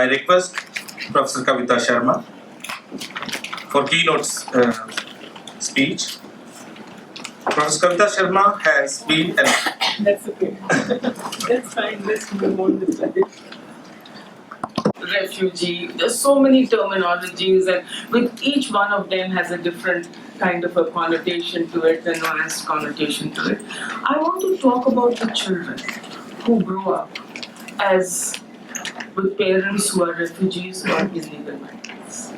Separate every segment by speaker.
Speaker 1: I request Professor Kavita Sharma for keynote speech. Professor Kavita Sharma has been an...
Speaker 2: That's okay. That's fine. Let's move on with that. Refugee. There's so many terminologies, and with each one of them has a different kind of a connotation to it, a nuanced connotation to it. I want to talk about the children who grow up as with parents who are refugees or illegal migrants.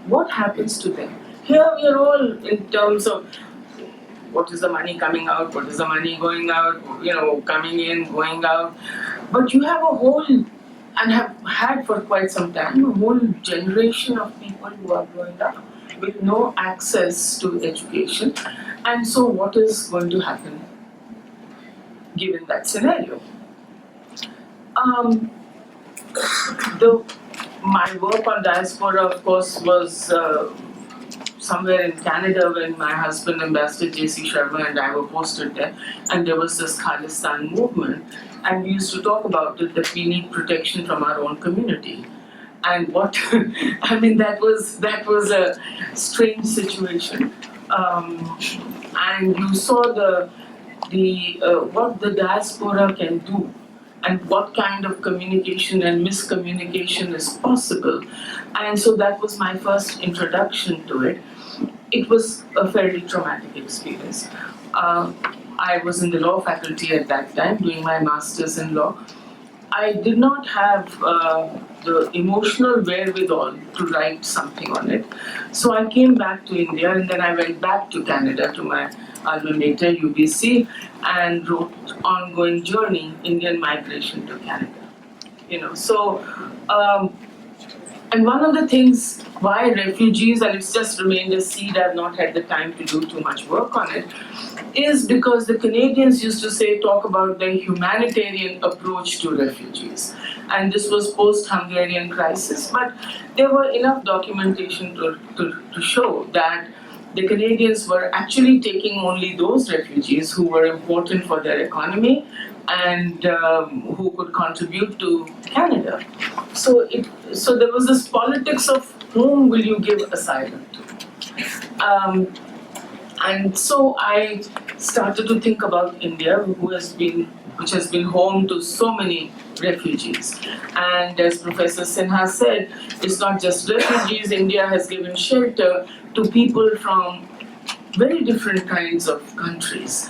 Speaker 2: What happens to them? Here we are all in terms of what is the money coming out, what is the money going out, coming in, going out. But you have a whole, and have had for quite some time, a whole generation of people who are growing up with no access to education. And so what is going to happen given that scenario? My work on Diaspora, of course, was somewhere in Canada when my husband, Ambassador J.C. Sharma, and I were posted there, and there was this Khalistan movement, and we used to talk about it, that we need protection from our own community. And what, I mean, that was a strange situation. And you saw what the diaspora can do, and what kind of communication and miscommunication is possible. And so that was my first introduction to it. It was a fairly traumatic experience. I was in the law faculty at that time, doing my master's in law. I did not have the emotional wherewithal to write something on it. So I came back to India, and then I went back to Canada to my alma mater, UBC, and wrote Ongoing Journey, Indian Migration to Canada. And one of the things why refugees, and it's just remained a seed, I've not had the time to do too much work on it, is because the Canadians used to talk about the humanitarian approach to refugees. And this was post-Hungarian crisis, but there were enough documentation to show that the Canadians were actually taking only those refugees who were important for their economy and who could contribute to Canada. So there was this politics of whom will you give asylum to. And so I started to think about India, which has been home to so many refugees. And as Professor Sinha said, it's not just refugees. India has given shelter to people from very different kinds of countries.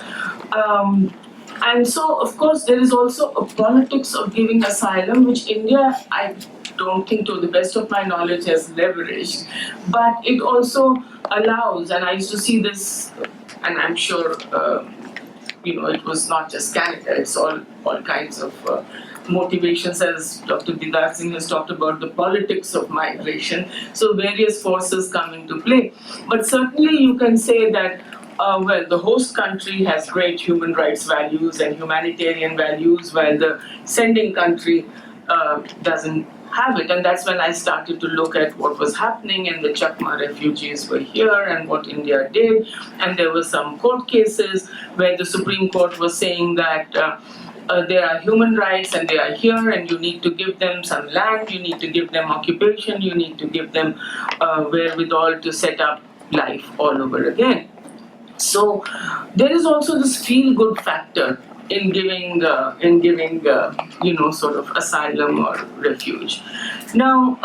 Speaker 2: And so, of course, there is also a politics of giving asylum, which India, I don't think, to the best of my knowledge, has leveraged. But it also allows, and I used to see this, and I'm sure, it was not just Canada, it's all kinds of motivations, as Dr. Didar Singh has talked about, the politics of migration. So various forces come into play. But certainly you can say that the host country has great human rights values and humanitarian values, while the sending country doesn't have it. And that's when I started to look at what was happening, and the Chakma refugees were here and what India did. And there were some court cases where the Supreme Court was saying that there are human rights and they are here, and you need to give them some land, you need to give them occupation, you need to give them wherewithal to set up life all over again. So there is also this feel-good factor in giving sort of asylum or refuge. Now,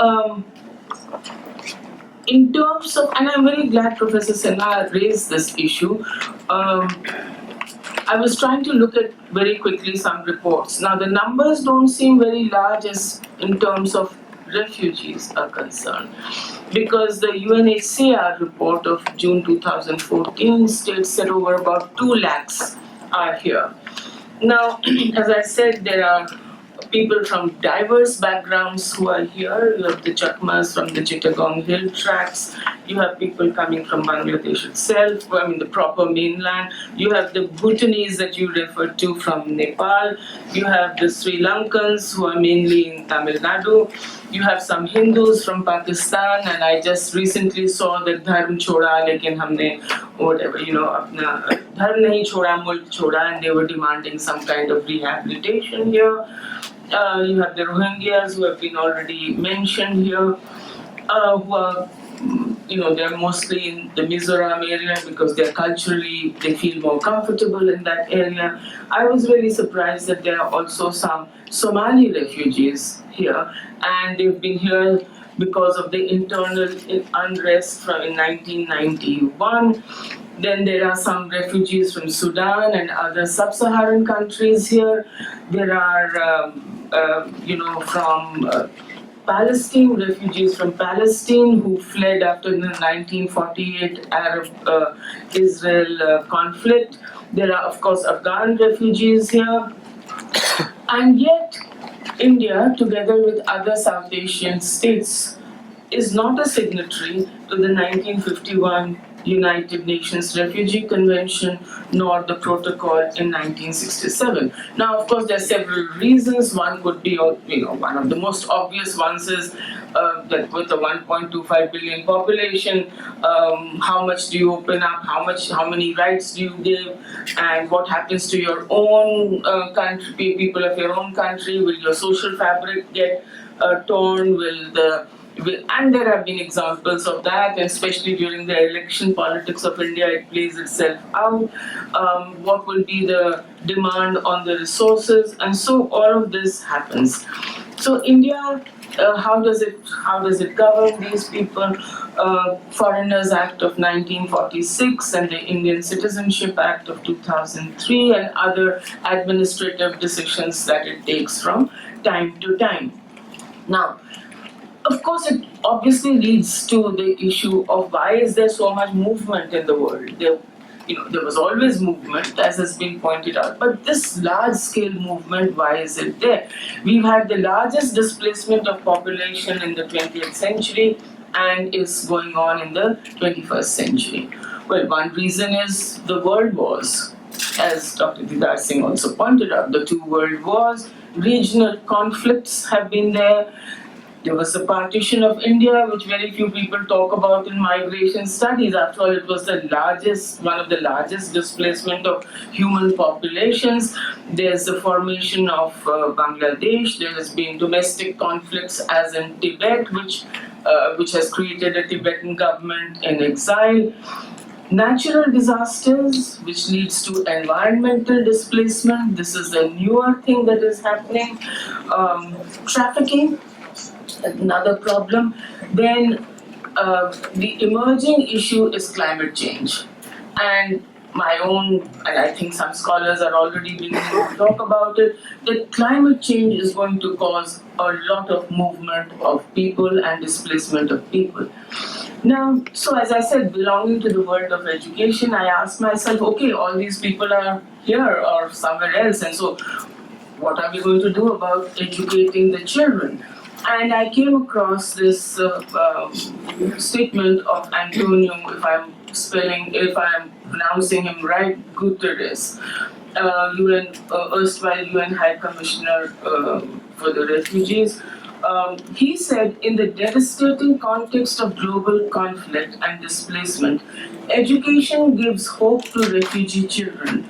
Speaker 2: in terms of, and I'm very glad Professor Sinha raised this issue. I was trying to look at very quickly some reports. Now, the numbers don't seem very large as in terms of refugees are concerned, because the UNHCR report of June 2014 states that over about 2 lakhs are here. Now, as I said, there are people from diverse backgrounds who are here. You have the Chakmas from the Chittagong Hill Tracts. You have people coming from Bangladesh itself, the proper mainland. You have the Bhutanese that you referred to from Nepal. You have the Sri Lankans who are mainly in Tamil Nadu. You have some Hindus from Pakistan, and I just recently saw that dharm choda, lekin humne whatever, apna dharm nahi choda, mulk choda, and they were demanding some kind of rehabilitation here. You have the Rohingyas, who have been already mentioned here, who are, they're mostly in the Mizoram area because they feel more comfortable in that area. I was really surprised that there are also some Somali refugees here, and they've been here because of the internal unrest from in 1991. Then there are some refugees from Sudan and other sub-Saharan countries here. There are, from Palestine, refugees from Palestine who fled after the 1948 Arab-Israel conflict. There are, of course, Afghan refugees here. And yet, India, together with other South Asian states, is not a signatory to the 1951 United Nations Refugee Convention nor the protocol in 1967. Now, of course, there are several reasons. One could be, one of the most obvious ones is that with a 1.25 billion population, how much do you open up? How many rights do you give? And what happens to your own country, people of your own country? Will your social fabric get torn? And there have been examples of that, especially during the election politics of India, it plays itself out. What will be the demand on the resources? And so all of this happens. So India, how does it govern these people? Foreigners Act of 1946 and the Indian Citizenship Act of 2003 and other administrative decisions that it takes from time to time. Now, of course, it obviously leads to the issue of why is there so much movement in the world? There was always movement, as has been pointed out, but this large-scale movement, why is it there? We've had the largest displacement of population in the 20th century and is going on in the 21st century. Well, one reason is the world wars. As Dr. Didar Singh also pointed out, the two world wars, regional conflicts have been there. There was the partition of India, which very few people talk about in migration studies. After all, it was one of the largest displacement of human populations. There's the formation of Bangladesh. There has been domestic conflicts, as in Tibet, which has created a Tibetan government in exile. Natural disasters, which leads to environmental displacement. This is a newer thing that is happening. Trafficking, another problem. Then the emerging issue is climate change. And I think some scholars are already beginning to talk about it, that climate change is going to cause a lot of movement of people and displacement of people. Now, so as I said, belonging to the world of education, I asked myself, okay, all these people are here or somewhere else, and so what are we going to do about educating the children? And I came across this statement of Antonio, if I'm pronouncing him right, Guterres, erstwhile UN High Commissioner for the Refugees. He said, in the devastating context of global conflict and displacement, education gives hope to refugee children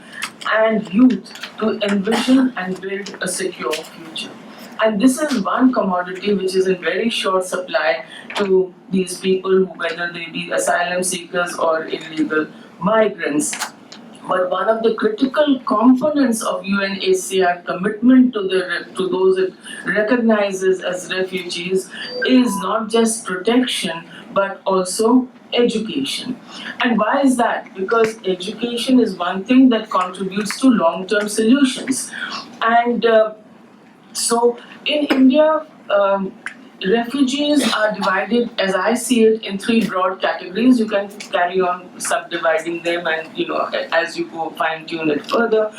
Speaker 2: and youth to envision and build a secure future. And this is one commodity which is in very short supply to these people, whether they be asylum seekers or illegal migrants. But one of the critical components of UNHCR commitment to those it recognizes as refugees is not just protection, but also education. And why is that? Because education is one thing that contributes to long-term solutions. And so in India, refugees are divided, as I see it, in three broad categories. You can carry on subdividing them and, as you go fine-tune it further.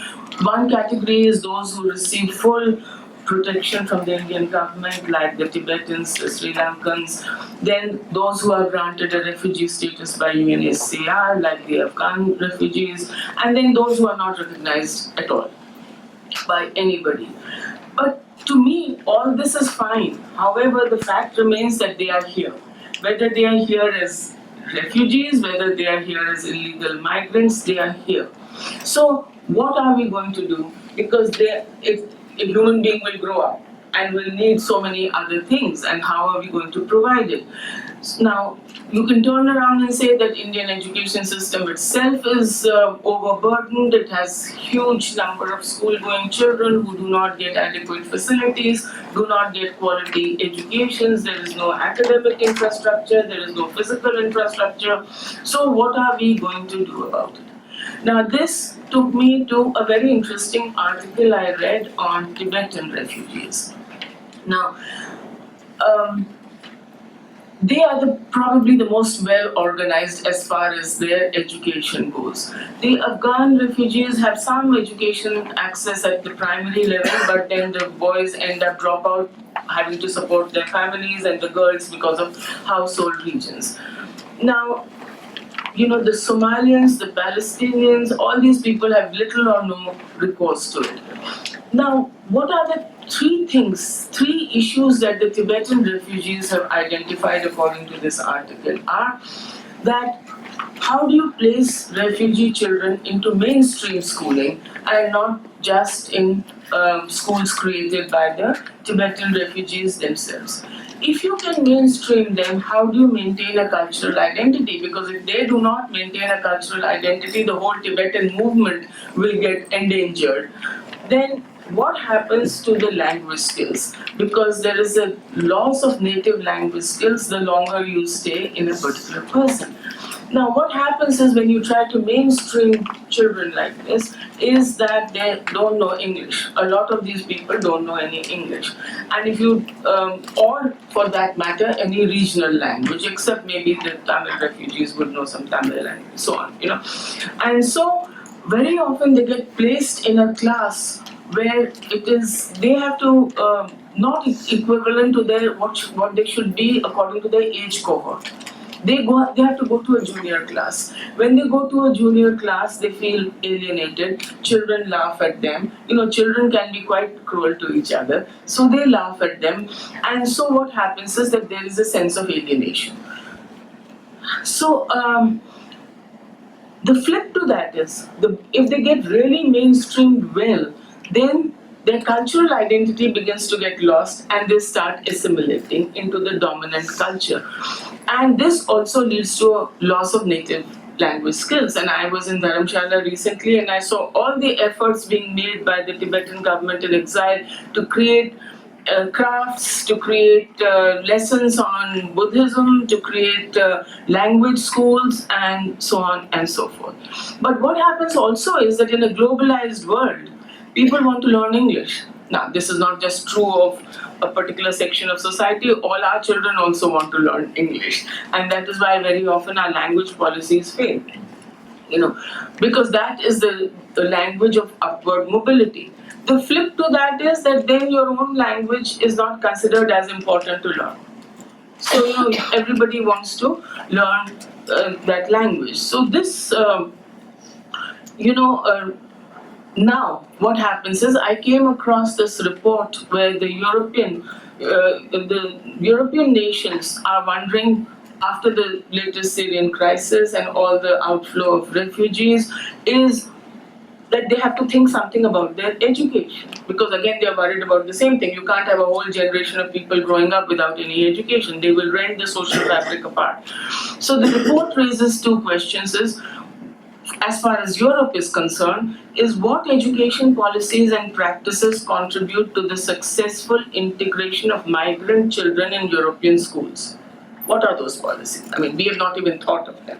Speaker 2: One category is those who receive full protection from the Indian government, like the Tibetans, the Sri Lankans. Then those who are granted a refugee status by UNHCR, like the Afghan refugees. And then those who are not recognized at all by anybody. But to me, all this is fine. However, the fact remains that they are here. Whether they are here as refugees, whether they are here as illegal migrants, they are here. So what are we going to do? Because a human being will grow up and will need so many other things, and how are we going to provide it? Now, you can turn around and say that Indian education system itself is overburdened. It has huge number of school-going children who do not get adequate facilities, do not get quality educations. There is no academic infrastructure, there is no physical infrastructure. So what are we going to do about it? Now, this took me to a very interesting article I read on Tibetan refugees. Now, they are probably the most well organized as far as their education goes. The Afghan refugees have some education access at the primary level, but then the boys end up drop out, having to support their families, and the girls because of household regions. Now, the Somalians, the Palestinians, all these people have little or no recourse to it. Now, what are the three issues that the Tibetan refugees have identified according to this article are that how do you place refugee children into mainstream schooling and not just in schools created by the Tibetan refugees themselves? If you can mainstream them, how do you maintain a cultural identity? Because if they do not maintain a cultural identity, the whole Tibetan movement will get endangered. Then what happens to the language skills? Because there is a loss of native language skills the longer you stay in a particular person. Now, what happens is when you try to mainstream children like this, is that they don't know English. A lot of these people don't know any English. And if you, or for that matter, any regional language, except maybe the Tamil refugees would know some Tamil and so on, And so, very often they get placed in a class where they have to not equivalent to their what they should be according to their age cohort. They have to go to a junior class. When they go to a junior class, they feel alienated. Children laugh at them. Children can be quite cruel to each other. So they laugh at them. And so what happens is that there is a sense of alienation. So the flip to that is, if they get really mainstreamed well, then their cultural identity begins to get lost and they start assimilating into the dominant culture. And this also leads to a loss of native language skills. And I was in Dharamshala recently and I saw all the efforts being made by the Tibetan government in exile to create crafts, to create lessons on Buddhism, to create language schools, and so on and so forth. But what happens also is that in a globalized world, people want to learn English. Now, this is not just true of a particular section of society. All our children also want to learn English. And that is why very often our language policies fail. Because that is the language of upward mobility. The flip to that is that then your own language is not considered as important to learn. So, everybody wants to learn that language. So this, now, what happens is I came across this report where the European nations are wondering, after the latest Syrian crisis and all the outflow of refugees, is that they have to think something about their education. Because again, they are worried about the same thing. You can't have a whole generation of people growing up without any education. They will rend the social fabric apart. So the report raises two questions. As far as Europe is concerned, is what education policies and practices contribute to the successful integration of migrant children in European schools? What are those policies? I mean, we have not even thought of them.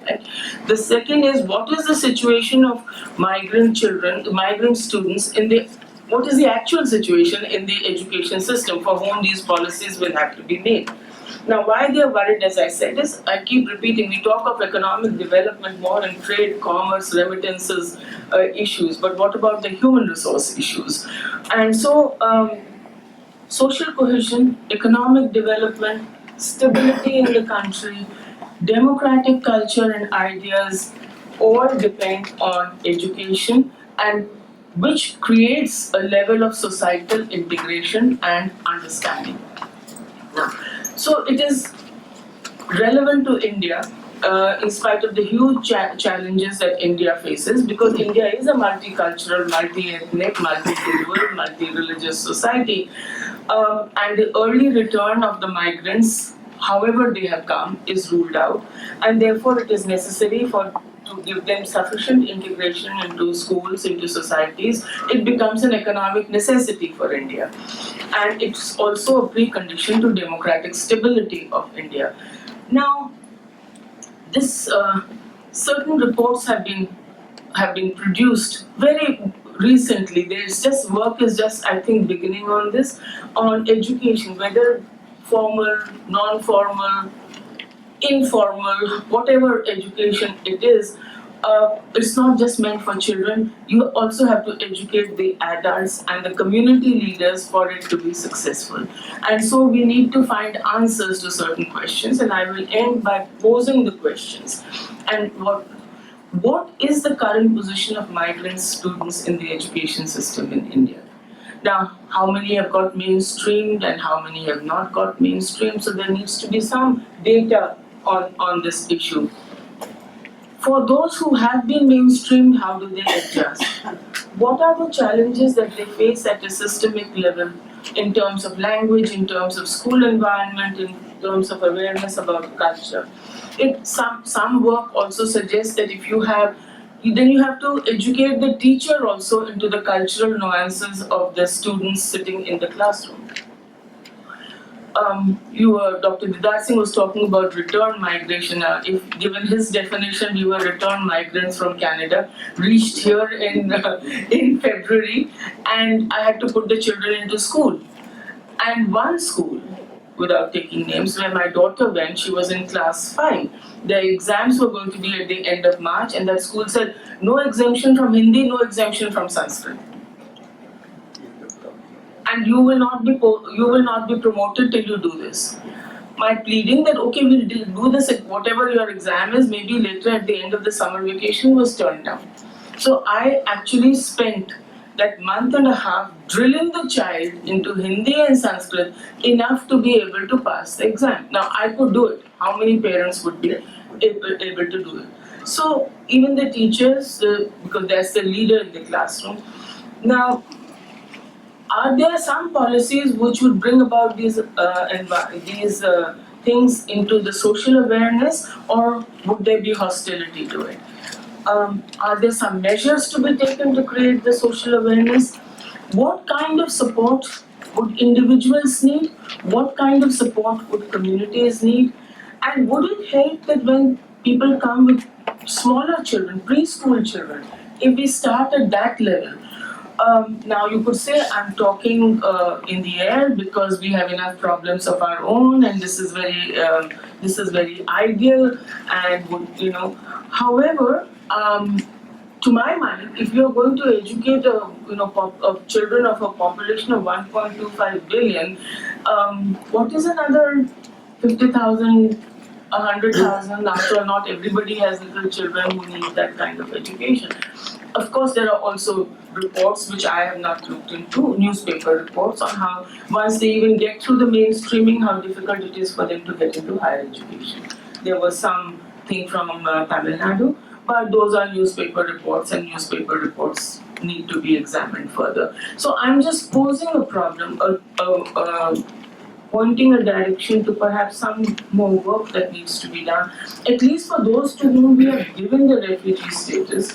Speaker 2: Right? The second is, what is the situation of migrant children, migrant students what is the actual situation in the education system for whom these policies will have to be made? Now, why they are worried, as I said, is I keep repeating, we talk of economic development more in trade, commerce, remittances issues, but what about the human resource issues? And so, social cohesion, economic development, stability in the country, democratic culture and ideas all depend on education, and which creates a level of societal integration and understanding. Now, so it is relevant to India in spite of the huge challenges that India faces, because India is a multicultural, multi-ethnic, multi-lingual, multi-religious society, and the early return of the migrants, however they have come, is ruled out, and therefore it is necessary to give them sufficient integration into schools, into societies. It becomes an economic necessity for India, and it's also a precondition to democratic stability of India. Now, this certain reports have been produced very recently. Work is just, I think, beginning on this, on education, whether formal, non-formal, informal, whatever education it is. It's not just meant for children. You also have to educate the adults and the community leaders for it to be successful. And so we need to find answers to certain questions, and I will end by posing the questions. And what is the current position of migrant students in the education system in India? Now, how many have got mainstreamed and how many have not got mainstreamed? So there needs to be some data on this issue. For those who have been mainstreamed, how do they adjust? What are the challenges that they face at a systemic level in terms of language, in terms of school environment, in terms of awareness about culture? Some work also suggests that then you have to educate the teacher also into the cultural nuances of the students sitting in the classroom. Dr. Didar Singh was talking about return migration. If given his definition, we were return migrants from Canada, reached here in February, and I had to put the children into school. And one school, without taking names, where my daughter went, she was in class 5. The exams were going to be at the end of March, and that school said, no exemption from Hindi, no exemption from Sanskrit. And you will not be promoted till you do this. My pleading that okay, we'll do this at whatever your exam is, maybe later at the end of the summer vacation, was turned down. So I actually spent that month and a half drilling the child into Hindi and Sanskrit enough to be able to pass the exam. Now I could do it. How many parents would be able to do it? So even the teachers, because that's the leader in the classroom. Now, are there some policies which would bring about these things into the social awareness, or would there be hostility to it? Are there some measures to be taken to create the social awareness? What kind of support would individuals need? What kind of support would communities need? And would it help that when people come with smaller children, preschool children, if we start at that level? Now you could say I'm talking in the air because we have enough problems of our own, and this is very ideal, and However, to my mind, if you are going to educate children of a population of 1.25 billion, what is another 50,000? 100,000, after all, not everybody has little children who need that kind of education. Of course, there are also reports which I have not looked into, newspaper reports on how once they even get through the mainstreaming, how difficult it is for them to get into higher education. There was something from Tamil Nadu, but those are newspaper reports, and newspaper reports need to be examined further. So I'm just posing a problem, pointing a direction to perhaps some more work that needs to be done, at least for those to whom we have given the refugee status.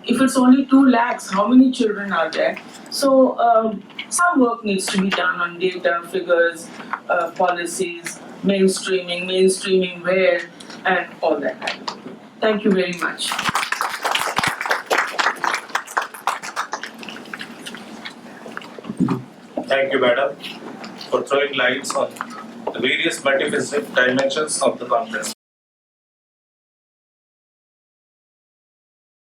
Speaker 2: If it's only 2 lakhs, how many children are there? So some work needs to be done on data, figures, policies, mainstreaming where, and all that kind of thing. Thank you very much.
Speaker 1: Thank you, madam, for throwing lights on the various multifaceted dimensions of the conference.